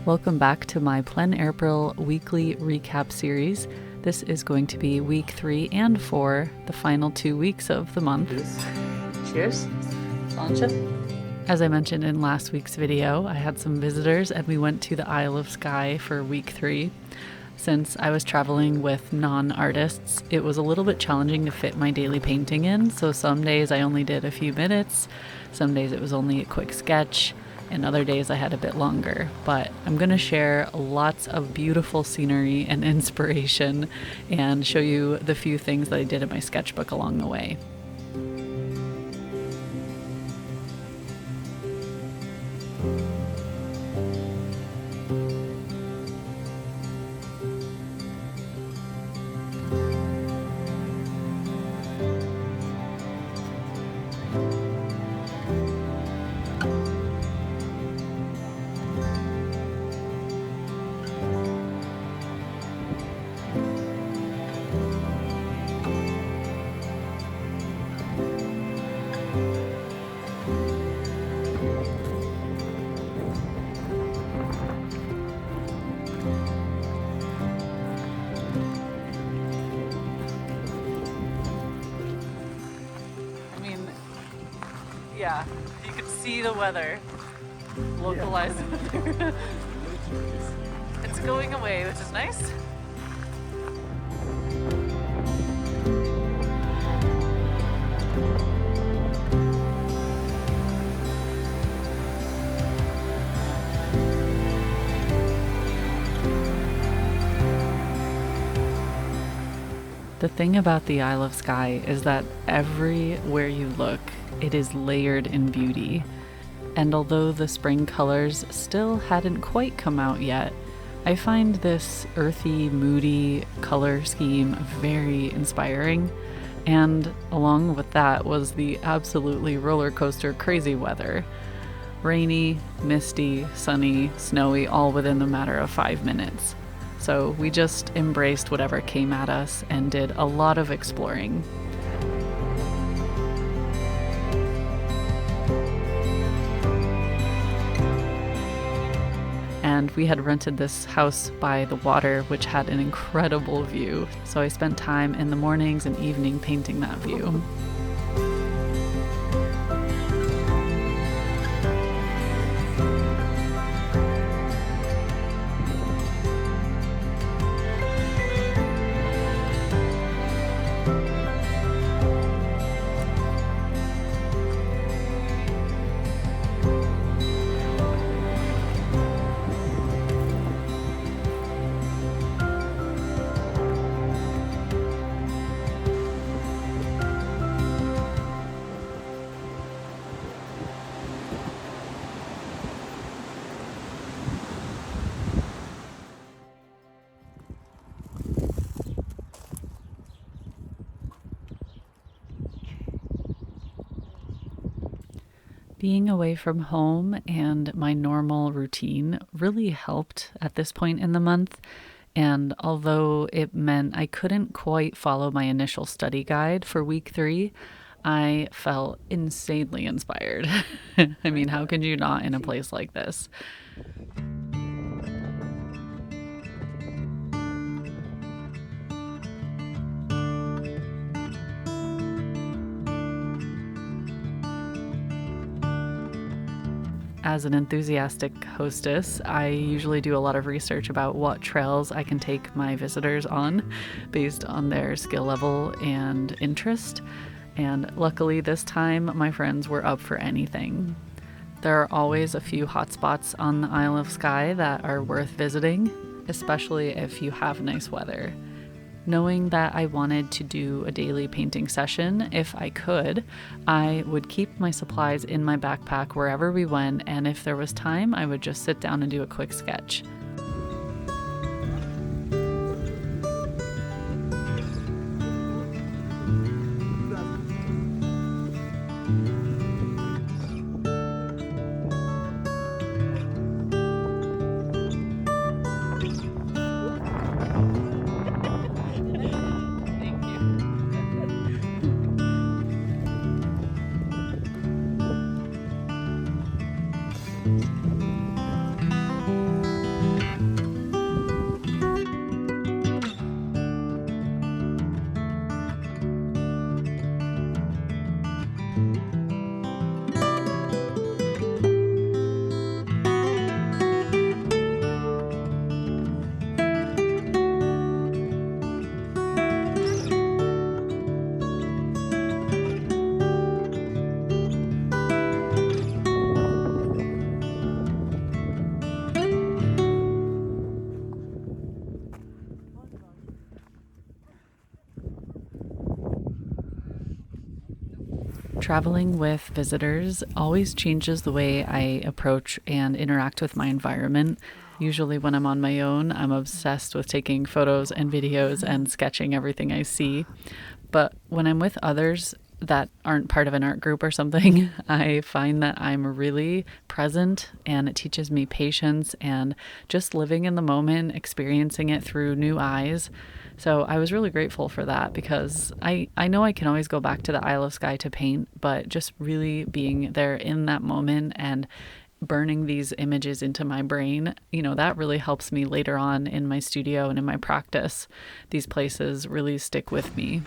Welcome back to my pleinairpril weekly recap series. This is going to be week 3 and 4, the final 2 weeks of the month. Cheers. As I mentioned in last week's video, I had some visitors and we went to the Isle of Skye for week 3. Since I was traveling with non-artists, it was a little bit challenging to fit my daily painting in, so some days I only did a few minutes, some days it was only a quick sketch, and other days I had a bit longer. But I'm going to share lots of beautiful scenery and inspiration and show you the few things that I did in my sketchbook along the way. Yeah, you can see the weather, localized weather. It's going away, which is nice. The thing about the Isle of Skye is that everywhere you look, it is layered in beauty. And although the spring colors still hadn't quite come out yet, I find this earthy, moody color scheme very inspiring. And along with that was the absolutely roller coaster crazy weather. Rainy, misty, sunny, snowy, all within the matter of 5 minutes. So we just embraced whatever came at us and did a lot of exploring. And we had rented this house by the water, which had an incredible view. So I spent time in the mornings and evening painting that view. Being away from home and my normal routine really helped at this point in the month. And although it meant I couldn't quite follow my initial study guide for week 3, I felt insanely inspired. I mean, how could you not in a place like this? As an enthusiastic hostess, I usually do a lot of research about what trails I can take my visitors on based on their skill level and interest. And luckily this time, my friends were up for anything. There are always a few hotspots on the Isle of Skye that are worth visiting, especially if you have nice weather. Knowing that I wanted to do a daily painting session, if I could, I would keep my supplies in my backpack wherever we went, and if there was time, I would just sit down and do a quick sketch. Traveling with visitors always changes the way I approach and interact with my environment. Usually, when I'm on my own, I'm obsessed with taking photos and videos and sketching everything I see. But when I'm with others that aren't part of an art group or something, I find that I'm really present, and it teaches me patience and just living in the moment, experiencing it through new eyes. So I was really grateful for that, because I know I can always go back to the Isle of Skye to paint, but just really being there in that moment and burning these images into my brain, that really helps me later on in my studio and in my practice. These places really stick with me.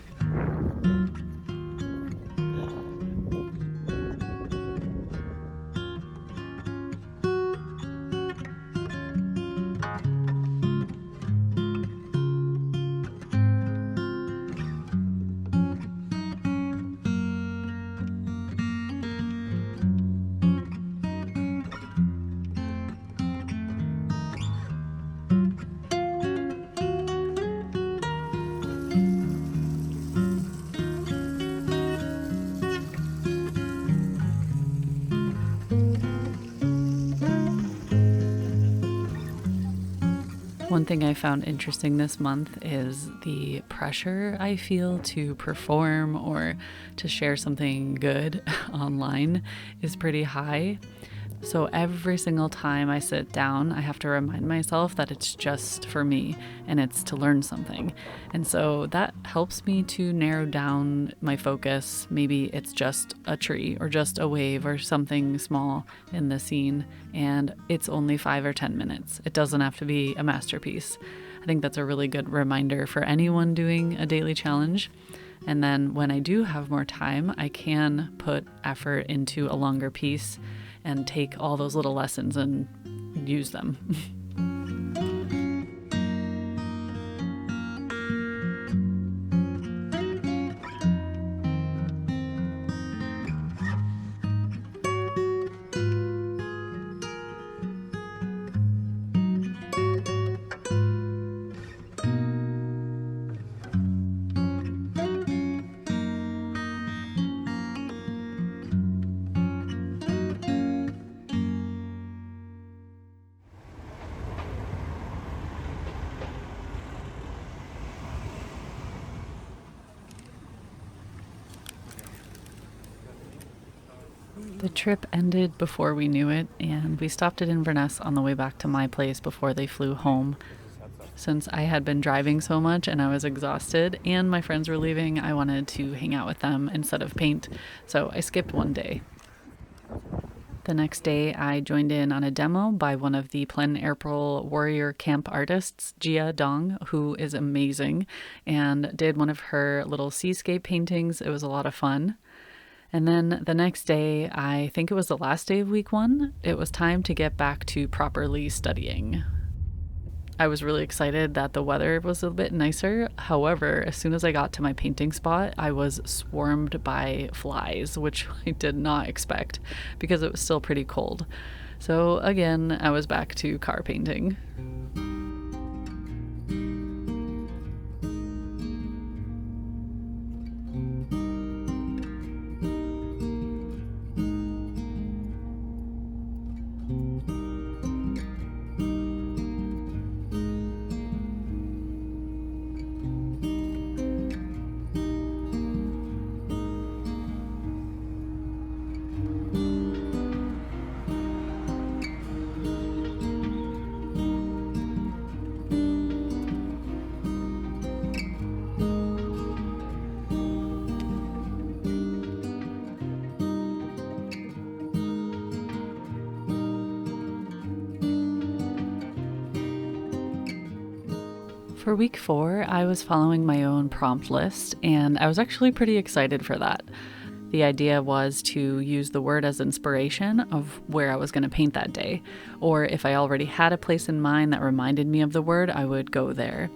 One thing I found interesting this month is the pressure I feel to perform or to share something good online is pretty high. So every single time I sit down, I have to remind myself that it's just for me and it's to learn something. And so that helps me to narrow down my focus. Maybe it's just a tree or just a wave or something small in the scene, and it's only 5 or 10 minutes. It doesn't have to be a masterpiece. I think that's a really good reminder for anyone doing a daily challenge. And then when I do have more time, I can put effort into a longer piece and take all those little lessons and use them. The trip ended before we knew it, and we stopped at Inverness on the way back to my place before they flew home. Since I had been driving so much and I was exhausted and my friends were leaving, I wanted to hang out with them instead of paint, so I skipped one day. The next day, I joined in on a demo by one of the pleinairpril warrior camp artists, Jia Dong, who is amazing, and did one of her little seascape paintings. It was a lot of fun. And then the next day, I think it was the last day of week 1, it was time to get back to properly studying. I was really excited that the weather was a bit nicer. However, as soon as I got to my painting spot, I was swarmed by flies, which I did not expect because it was still pretty cold. So again, I was back to car painting. For week 4, I was following my own prompt list, and I was actually pretty excited for that. The idea was to use the word as inspiration of where I was going to paint that day, or if I already had a place in mind that reminded me of the word, I would go there.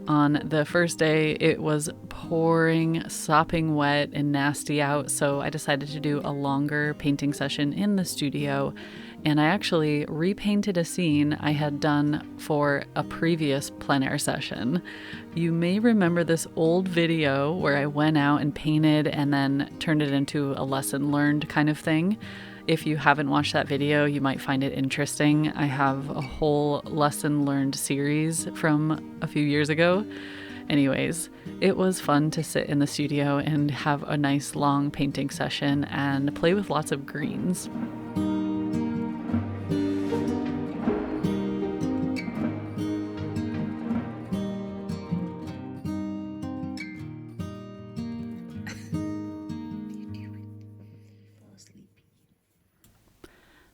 On the first day, it was pouring, sopping wet and nasty out, so I decided to do a longer painting session in the studio And I actually repainted a scene I had done for a previous plein air session. You may remember this old video where I went out and painted and then turned it into a lesson learned kind of thing. If you haven't watched that video, you might find it interesting. I have a whole lesson learned series from a few years ago. Anyways, it was fun to sit in the studio and have a nice long painting session and play with lots of greens.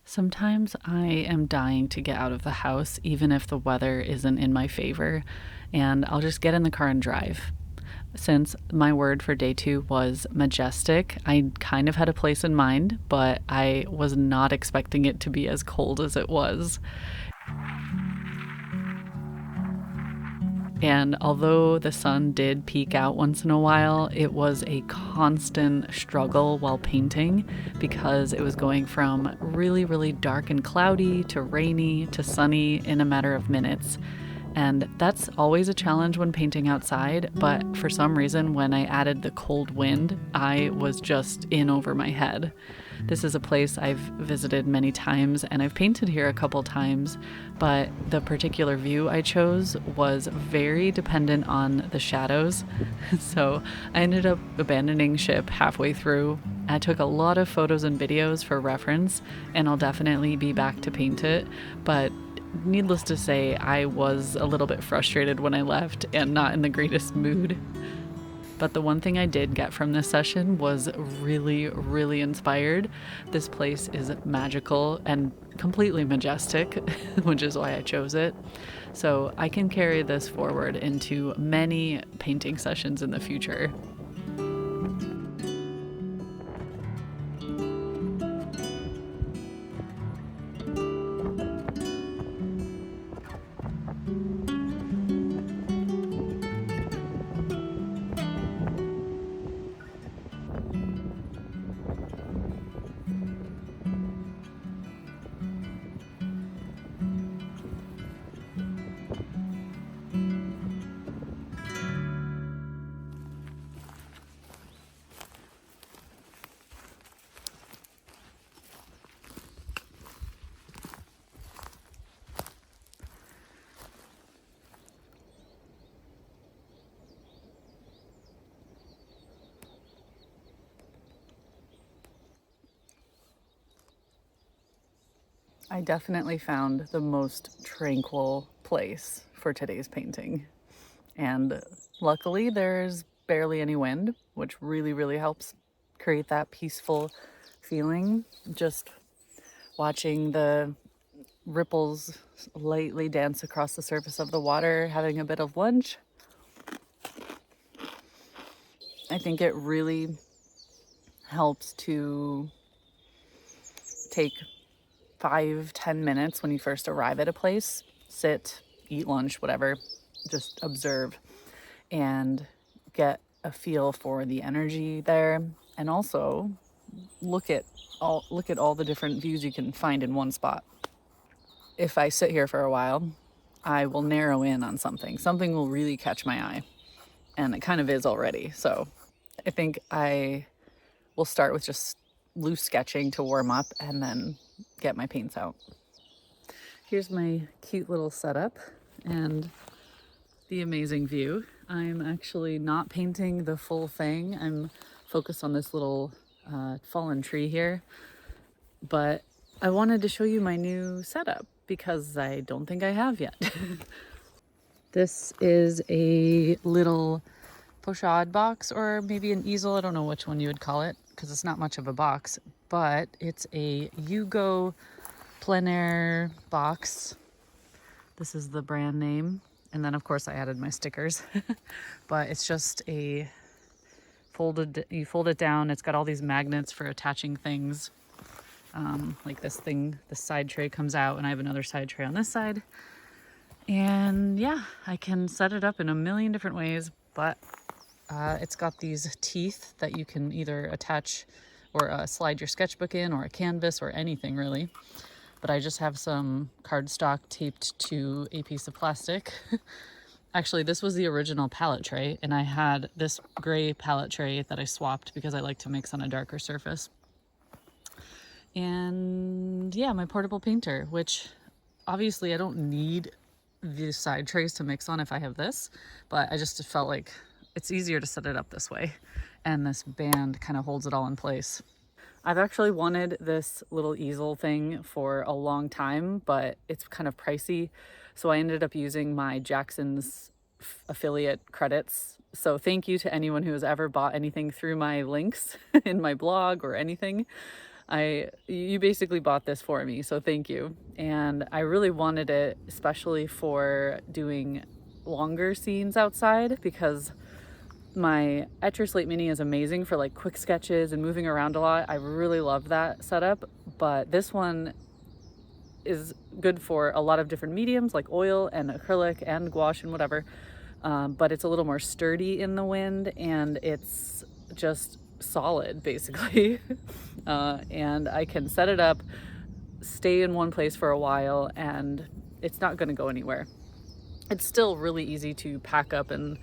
Sometimes I am dying to get out of the house, even if the weather isn't in my favor, and I'll just get in the car and drive. Since my word for day 2 was majestic, I kind of had a place in mind, but I was not expecting it to be as cold as it was. And although the sun did peek out once in a while, it was a constant struggle while painting because it was going from really, really dark and cloudy to rainy to sunny in a matter of minutes. And that's always a challenge when painting outside, but for some reason, when I added the cold wind, I was just in over my head. This is a place I've visited many times and I've painted here a couple times, but the particular view I chose was very dependent on the shadows. So I ended up abandoning ship halfway through. I took a lot of photos and videos for reference, and I'll definitely be back to paint it, but needless to say, I was a little bit frustrated when I left and not in the greatest mood. But the one thing I did get from this session was really, really inspired. This place is magical and completely majestic, which is why I chose it. So I can carry this forward into many painting sessions in the future. I definitely found the most tranquil place for today's painting. And luckily there's barely any wind, which really, really helps create that peaceful feeling. Just watching the ripples lightly dance across the surface of the water, having a bit of lunch. I think it really helps to take 5-10 minutes when you first arrive at a place, sit, eat lunch, whatever, just observe and get a feel for the energy there, and also look at all the different views you can find in one spot. If I sit here for a while, I will narrow in on something. Something will really catch my eye, and it kind of is already. So I think I will start with just loose sketching to warm up and then get my paints out. Here's my cute little setup and the amazing view. I'm actually not painting the full thing. I'm focused on this little fallen tree here, but I wanted to show you my new setup because I don't think I have yet. This is a little pochade box, or maybe an easel. I don't know which one you would call it because it's not much of a box, but it's a Yugo plein air box. This is the brand name. And then of course I added my stickers, but it's just a you fold it down. It's got all these magnets for attaching things. Like this side tray comes out, and I have another side tray on this side. And yeah, I can set it up in a million different ways, but it's got these teeth that you can either attach or slide your sketchbook in, or a canvas, or anything really. but I just have some cardstock taped to a piece of plastic. Actually, this was the original palette tray, and I had this gray palette tray that I swapped because I like to mix on a darker surface. And yeah, my portable painter, which obviously I don't need the side trays to mix on if I have this, but I just felt like it's easier to set it up this way. And this band kind of holds it all in place. I've actually wanted this little easel thing for a long time, but it's kind of pricey. So I ended up using my Jackson's affiliate credits. So thank you to anyone who has ever bought anything through my links in my blog or anything. You basically bought this for me, so thank you. And I really wanted it, especially for doing longer scenes outside, because my Etcher Slate Mini is amazing for like quick sketches and moving around a lot. I really love that setup, but this one is good for a lot of different mediums like oil and acrylic and gouache and whatever. But it's a little more sturdy in the wind, and it's just solid basically. And I can set it up, stay in one place for a while, and it's not going to go anywhere. It's still really easy to pack up and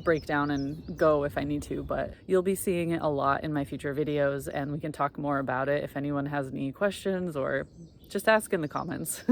break down and go if I need to, but you'll be seeing it a lot in my future videos, and we can talk more about it if anyone has any questions, or just ask in the comments.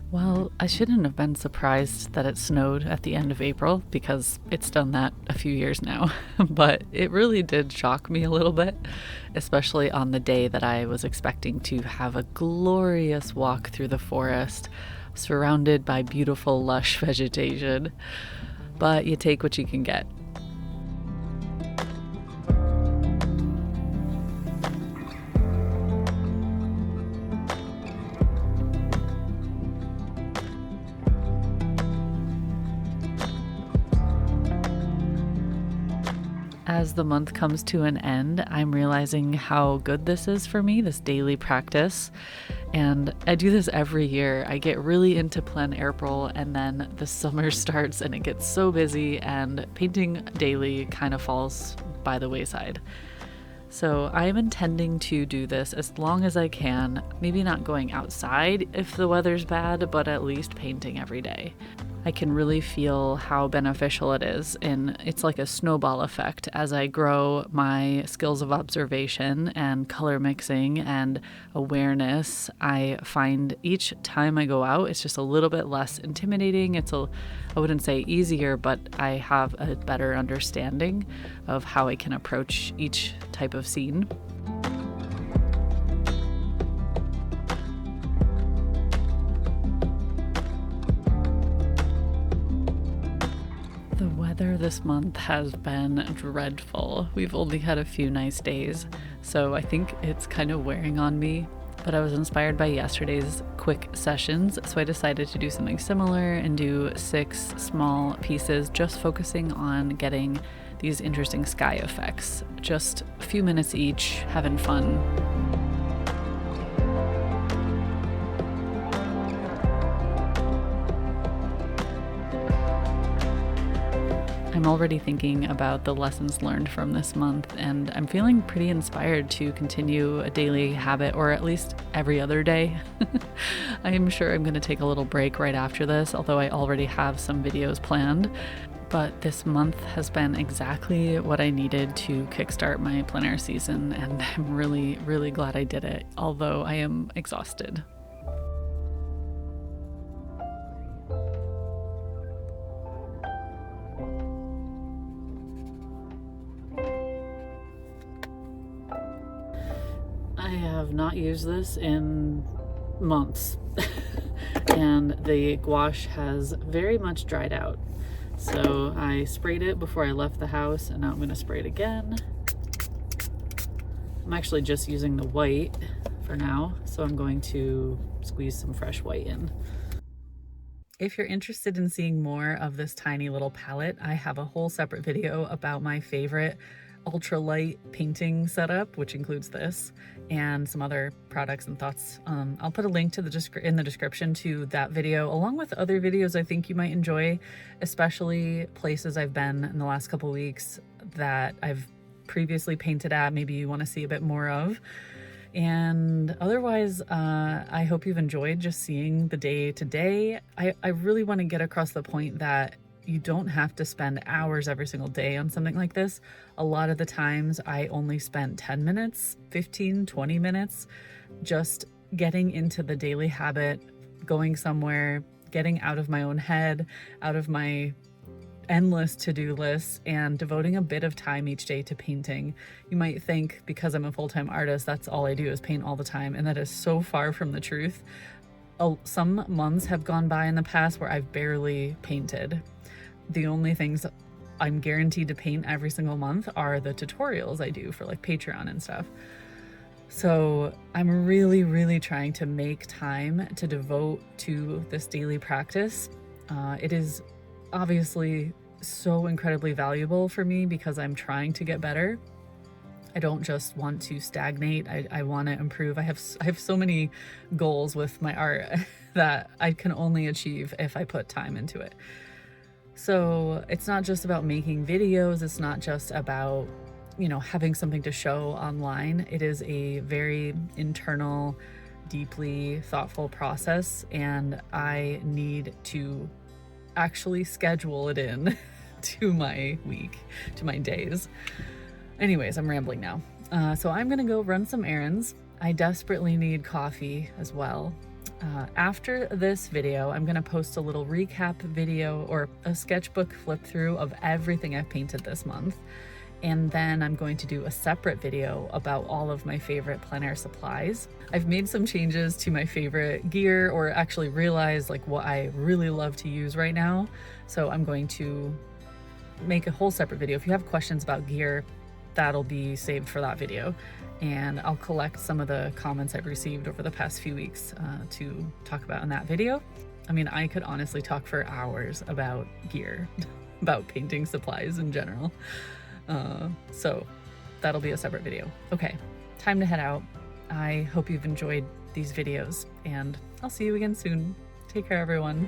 Well, I shouldn't have been surprised that it snowed at the end of April, because it's done that a few years now. But it really did shock me a little bit, especially on the day that I was expecting to have a glorious walk through the forest, surrounded by beautiful, lush vegetation. But you take what you can get. As the month comes to an end, I'm realizing how good this is for me, this daily practice. And I do this every year. I get really into pleinairpril, and then the summer starts and it gets so busy, and painting daily kind of falls by the wayside. So I'm intending to do this as long as I can, maybe not going outside if the weather's bad, but at least painting every day. I can really feel how beneficial it is, and it's like a snowball effect. As I grow my skills of observation and color mixing and awareness, I find each time I go out, it's just a little bit less intimidating. I wouldn't say easier, but I have a better understanding of how I can approach each type of scene. The weather this month has been dreadful. We've only had a few nice days, so I think it's kind of wearing on me. But I was inspired by yesterday's quick sessions, so I decided to do something similar and do 6 small pieces, just focusing on getting these interesting sky effects. Just a few minutes each, having fun. I'm already thinking about the lessons learned from this month, and I'm feeling pretty inspired to continue a daily habit, or at least every other day. I'm sure I'm going to take a little break right after this, although I already have some videos planned. But this month has been exactly what I needed to kickstart my plein air season, and I'm really, really glad I did it, although I am exhausted. have not used this in months and the gouache has very much dried out. So I sprayed it before I left the house, and now I'm going to spray it again. I'm actually just using the white for now, so I'm going to squeeze some fresh white in. If you're interested in seeing more of this tiny little palette, I have a whole separate video about my favorite ultralight painting setup, which includes this and some other products and thoughts. I'll put a link to in the description to that video, along with other videos I think you might enjoy, especially places I've been in the last couple weeks that I've previously painted at, maybe you want to see a bit more of. And otherwise, I hope you've enjoyed just seeing the day to day. I really want to get across the point that you don't have to spend hours every single day on something like this. A lot of the times I only spent 10 minutes, 15, 20 minutes, just getting into the daily habit, going somewhere, getting out of my own head, out of my endless to-do lists, and devoting a bit of time each day to painting. You might think because I'm a full-time artist, that's all I do is paint all the time, and that is so far from the truth. Some months have gone by in the past where I've barely painted. The only things I'm guaranteed to paint every single month are the tutorials I do for like Patreon and stuff. So I'm really, really trying to make time to devote to this daily practice. It is obviously so incredibly valuable for me because I'm trying to get better. I don't just want to stagnate. I want to improve. I have so many goals with my art that I can only achieve if I put time into it. So it's not just about making videos. It's not just about, you know, having something to show online. It is a very internal, deeply thoughtful process, and I need to actually schedule it in to my week, to my days. Anyways, I'm rambling now. So I'm gonna go run some errands. I desperately need coffee as well. After this video, I'm gonna post a little recap video or a sketchbook flip through of everything I've painted this month. And then I'm going to do a separate video about all of my favorite plein air supplies. I've made some changes to my favorite gear, or actually realized like what I really love to use right now. So I'm going to make a whole separate video. If you have questions about gear, that'll be saved for that video. And I'll collect some of the comments I've received over the past few weeks to talk about in that video. I mean, I could honestly talk for hours about gear, about painting supplies in general. So that'll be a separate video. Okay, time to head out. I hope you've enjoyed these videos, and I'll see you again soon. Take care, everyone.